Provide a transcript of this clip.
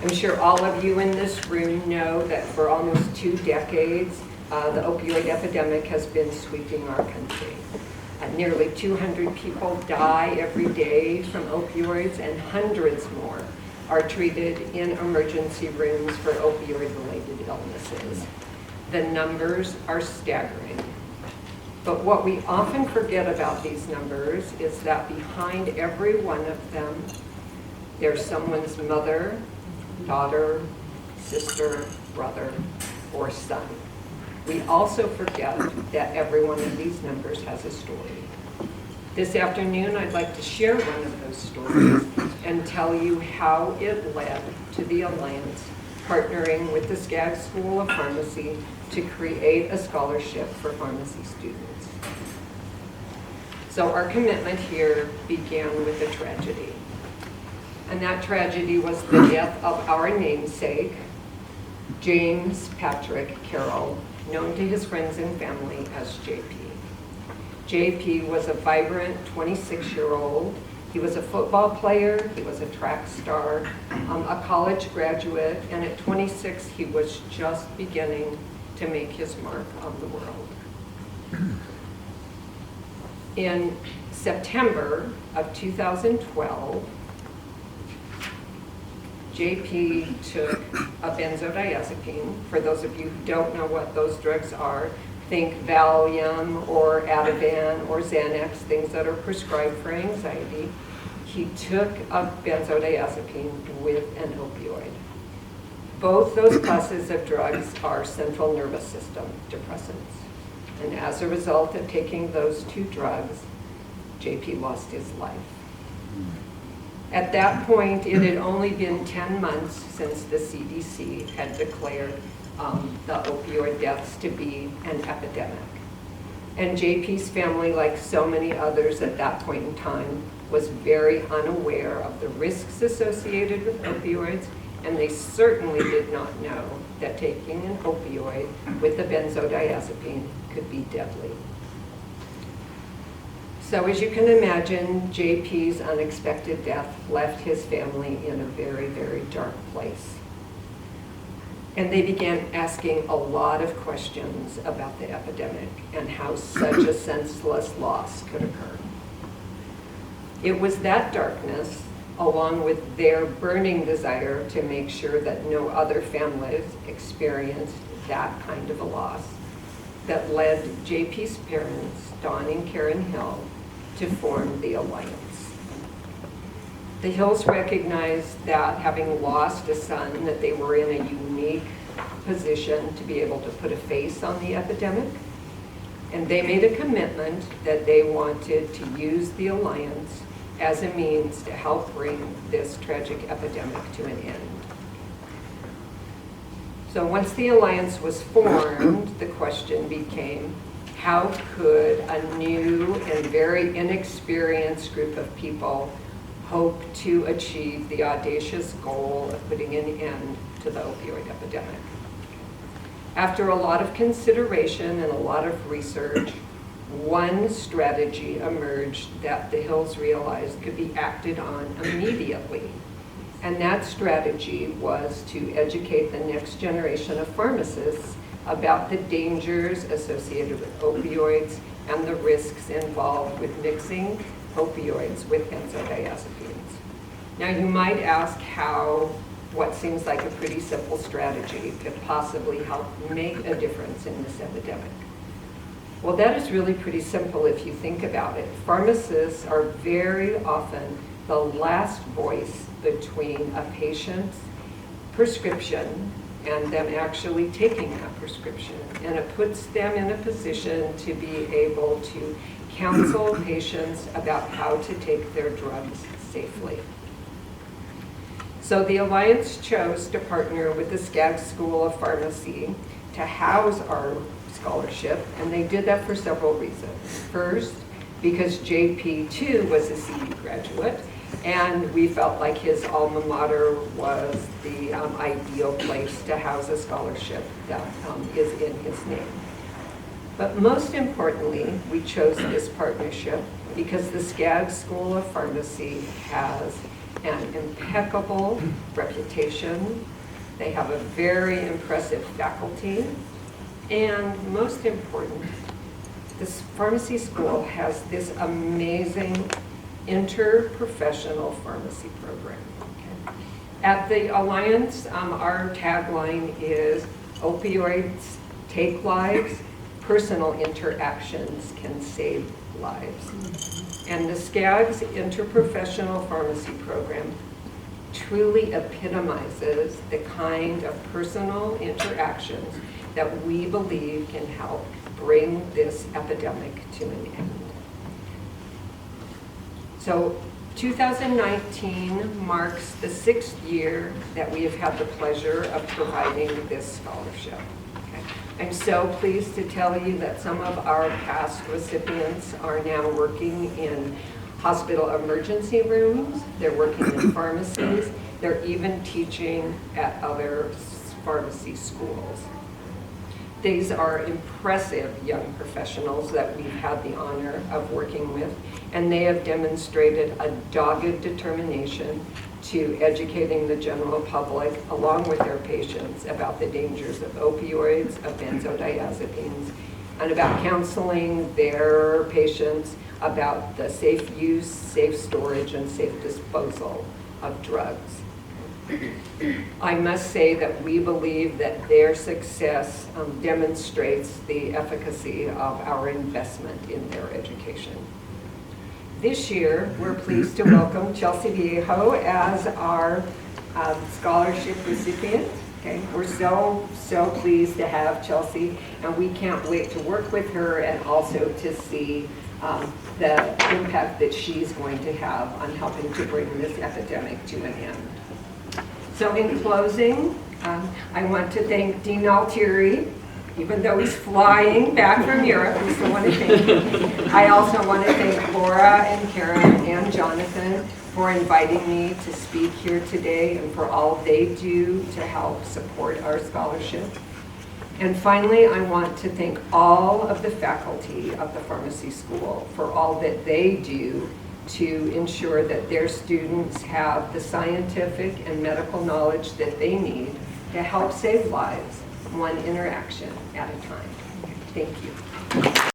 I'm sure all of you in this room know that for almost 2 decades, the opioid epidemic has been sweeping our country. Nearly 200 people die every day from opioids, and hundreds more are treated in emergency rooms for opioid-related illnesses. The numbers are staggering. But what we often forget about these numbers is that behind every one of them, there's someone's mother, daughter, sister, brother, or son. We also forget that every one of these numbers has a story. This afternoon, I'd like to share one of those stories and tell you how it led to the Alliance partnering with the Skaggs School of Pharmacy to create a scholarship for pharmacy students. So our commitment here began with a tragedy. And that tragedy was the death of our namesake, James Patrick Carroll, known to his friends and family as JP. JP was a vibrant 26-year-old. He was a football player, he was a track star, a college graduate, and at 26 he was just beginning to make his mark on the world. In September of 2012, JP took a benzodiazepine. For those of you who don't know what those drugs are, think Valium or Ativan or Xanax, things that are prescribed for anxiety. He took a benzodiazepine with an opioid. Both those classes of drugs are central nervous system depressants. And as a result of taking those 2 drugs, JP lost his life. At that point, it had only been 10 months since the CDC had declared the opioid deaths to be an epidemic. And JP's family, like so many others at that point in time, was very unaware of the risks associated with opioids, and they certainly did not know that taking an opioid with a benzodiazepine could be deadly. So as you can imagine, JP's unexpected death left his family in a very, very dark place. And they began asking a lot of questions about the epidemic and how such a senseless loss could occur. It was that darkness, along with their burning desire to make sure that no other families experienced that kind of a loss, that led JP's parents, Don and Karen Hill, to form the Alliance. The Hills recognized that having lost a son, that they were in a unique position to be able to put a face on the epidemic, and they made a commitment that they wanted to use the Alliance as a means to help bring this tragic epidemic to an end. So once the Alliance was formed, the question became, how could a new and very inexperienced group of people hope to achieve the audacious goal of putting an end to the opioid epidemic? After a lot of consideration and a lot of research, one strategy emerged that the Hills realized could be acted on immediately. And that strategy was to educate the next generation of pharmacists about the dangers associated with opioids and the risks involved with mixing opioids with benzodiazepines. Now you might ask how what seems like a pretty simple strategy could possibly help make a difference in this epidemic. Well, that is really pretty simple if you think about it. Pharmacists are very often the last voice between a patient's prescription and them actually taking that prescription. And it puts them in a position to be able to counsel patients about how to take their drugs safely. So the Alliance chose to partner with the Skaggs School of Pharmacy to house our scholarship, and they did that for several reasons. First, because JP too was a CD graduate, and we felt like his alma mater was the ideal place to house a scholarship that is in his name. But most importantly, we chose this partnership because the Skaggs School of Pharmacy has an impeccable reputation. They have a very impressive faculty. And most important, this pharmacy school has this amazing interprofessional pharmacy program. Okay. At the Alliance, our tagline is opioids take lives, personal interactions can save lives. And the SCAG's interprofessional pharmacy program truly epitomizes the kind of personal interactions that we believe can help bring this epidemic to an end. So 2019 marks the 6th year that we have had the pleasure of providing this scholarship. Okay. I'm so pleased to tell you that some of our past recipients are now working in hospital emergency rooms, they're working in pharmacies, they're even teaching at other pharmacy schools. These are impressive young professionals that we've had the honor of working with, and they have demonstrated a dogged determination to educating the general public, along with their patients, about the dangers of opioids, of benzodiazepines, and about counseling their patients about the safe use, safe storage, and safe disposal of drugs. I must say that we believe that their success demonstrates the efficacy of our investment in their education. This year, we're pleased to welcome Chelsea Viejo as our scholarship recipient. Okay, we're so pleased to have Chelsea, and we can't wait to work with her and also to see the impact that she's going to have on helping to bring this epidemic to an end. So in closing, I want to thank Dean Altieri. Even though he's flying back from Europe, we still want to thank him. I also want to thank Laura and Karen and Jonathan for inviting me to speak here today and for all they do to help support our scholarship. And finally, I want to thank all of the faculty of the pharmacy school for all that they do to ensure that their students have the scientific and medical knowledge that they need to help save lives, one interaction at a time. Thank you.